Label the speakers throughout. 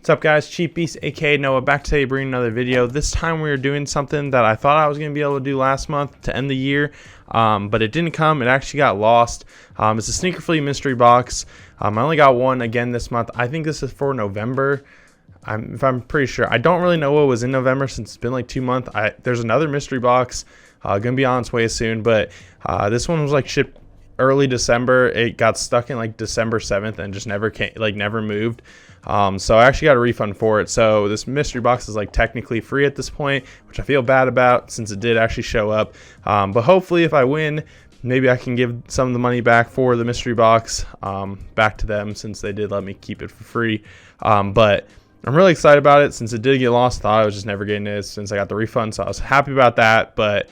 Speaker 1: What's up, guys? Cheap Beast aka Noah back today bringing another video. This time we are doing something that I thought I was going to be able to do last month to end the year, but it didn't come. It actually got lost. It's a Snkrflea mystery box. I only got one again this month. I think this is for November. If I'm pretty sure. I don't really know what was in November since it's been like 2 months. There's another mystery box gonna be on its way soon, but this one was like shipped early December. It got stuck in like December 7th and just never came, like never moved. So I actually got a refund for it. So this mystery box is like technically free at this point, which I feel bad about since it did actually show up. But hopefully if I win, maybe I can give some of the money back for the mystery box back to them since they did let me keep it for free. But I'm really excited about it since it did get lost. I thought I was just never getting it since I got the refund. So I was happy about that, but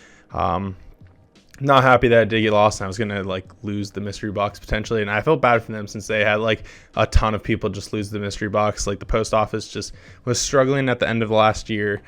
Speaker 1: not happy that it did get lost and I was gonna like lose the mystery box potentially. And I felt bad for them since they had like a ton of people just lose the mystery box. Like the post office just was struggling at the end of last year.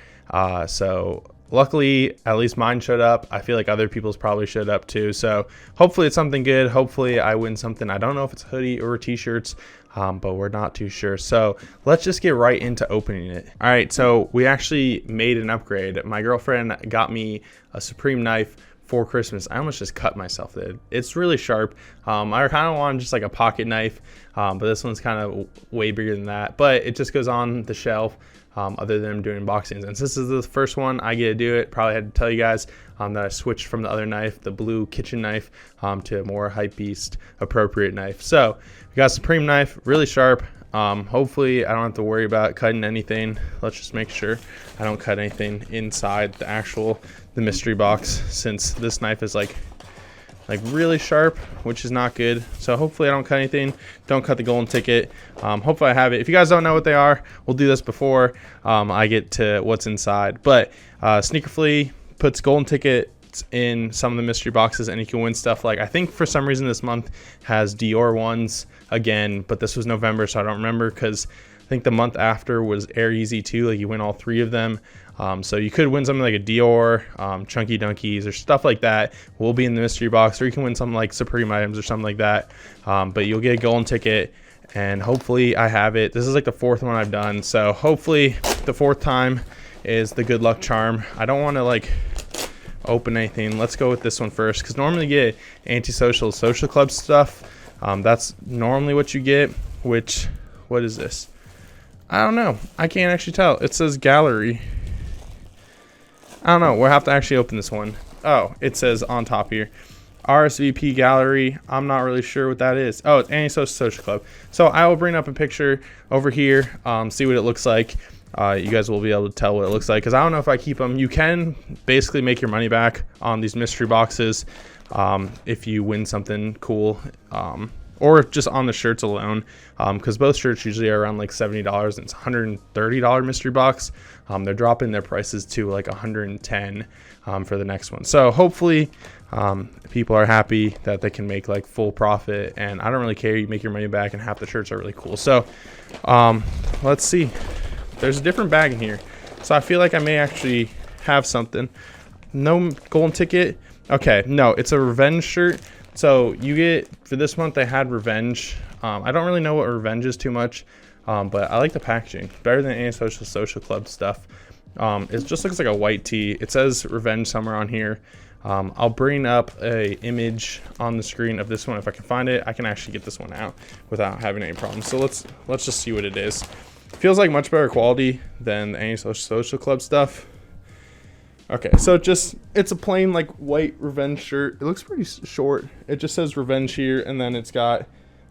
Speaker 1: So luckily at least mine showed up. I feel like other people's probably showed up too. So hopefully it's something good. Hopefully I win something. I don't know if it's a hoodie or t-shirts, but we're not too sure. So let's just get right into opening it. All right, so we actually made an upgrade. My girlfriend got me a Supreme knife for Christmas. I almost just cut myself there. It's really sharp. I kind of want just like a pocket knife, but this one's kind of way bigger than that. But it just goes on the shelf other than doing unboxings. And since this is the first one I get to do it, probably had to tell you guys that I switched from the other knife, the blue kitchen knife, to a more hypebeast appropriate knife. So we got Supreme knife, really sharp. Hopefully I don't have to worry about cutting anything. Let's just make sure I don't cut anything inside the mystery box, since this knife is like really sharp, which is not good. So hopefully I don't cut anything. Don't cut the golden ticket. Hopefully I have it. If you guys don't know what they are, we'll do this before I get to what's inside. But Snkrflea puts golden tickets in some of the mystery boxes and you can win stuff like, I think for some reason this month has Dior ones again, but this was November, so I don't remember, because I think the month after was Air Yeezy too. Like you win all 3 of them. So you could win something like a Dior, Chunky Dunkies or stuff like that will be in the mystery box, or you can win something like Supreme items or something like that. But you'll get a golden ticket and hopefully I have it. This is like the 4th one I've done. So hopefully the 4th time is the good luck charm. I don't want to like open anything. Let's go with this one first, because normally you get antisocial social club stuff. That's normally what you get, which, what is this? I don't know. I can't actually tell. It says gallery. I don't know. We'll have to actually open this one. Oh, it says on top here, RSVP gallery. I'm not really sure what that is. Oh, it's antisocial social club. So I will bring up a picture over here, see what it looks like. You guys will be able to tell what it looks like, because I don't know if I keep them. You can basically make your money back on these mystery boxes if you win something cool, or just on the shirts alone, because both shirts usually are around like $70 and it's $130 mystery box. They're dropping their prices to like $110 for the next one. So hopefully people are happy that they can make like full profit, and I don't really care. You make your money back and half the shirts are really cool. So let's see. There's a different bag in here, so I feel like I may actually have something. No golden ticket. Okay, no, it's a revenge shirt. So you get, for this month they had revenge. I don't really know what revenge is too much, but I like the packaging better than any social club stuff. It just looks like a white tee. It says revenge somewhere on here. I'll bring up a image on the screen of this one if I can find it. I can actually get this one out without having any problems. So let's just see what it is. Feels like much better quality than any social club stuff. Okay, so it's a plain like white revenge shirt. It looks pretty short. It just says revenge here, and then it's got,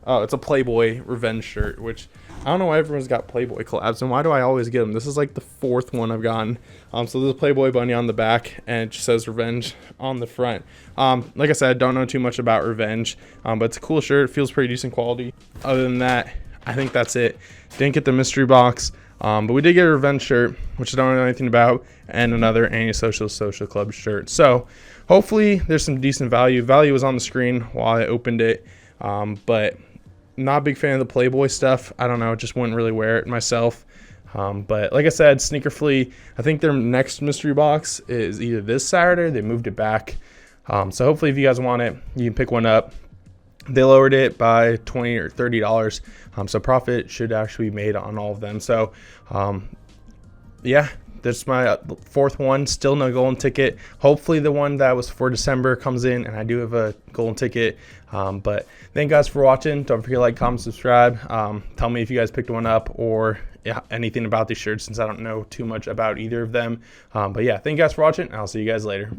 Speaker 1: oh, it's a Playboy revenge shirt, which I don't know why everyone's got Playboy collabs, and why do I always get them? This is like the 4th one I've gotten. So there's a Playboy bunny on the back, and it just says revenge on the front. Like I said, I don't know too much about revenge, but it's a cool shirt. It feels pretty decent quality. Other than that, I think that's it. Didn't get the mystery box, but we did get a revenge shirt, which I don't know anything about, and another antisocial social club shirt. So hopefully there's some decent value. Value was on the screen while I opened it, but not a big fan of the Playboy stuff. I don't know, just wouldn't really wear it myself. But like I said, Snkrflea, I think their next mystery box is either this Saturday. They moved it back. So hopefully if you guys want it, you can pick one up. They lowered it by $20 or $30, so profit should actually be made on all of them. So yeah, that's my fourth one. Still no golden ticket. Hopefully the one that was for December comes in and I do have a golden ticket. But thank you guys for watching. Don't forget to like, comment, subscribe. Tell me if you guys picked one up or anything about these shirts, since I don't know too much about either of them. But yeah, thank you guys for watching, and I'll see you guys later.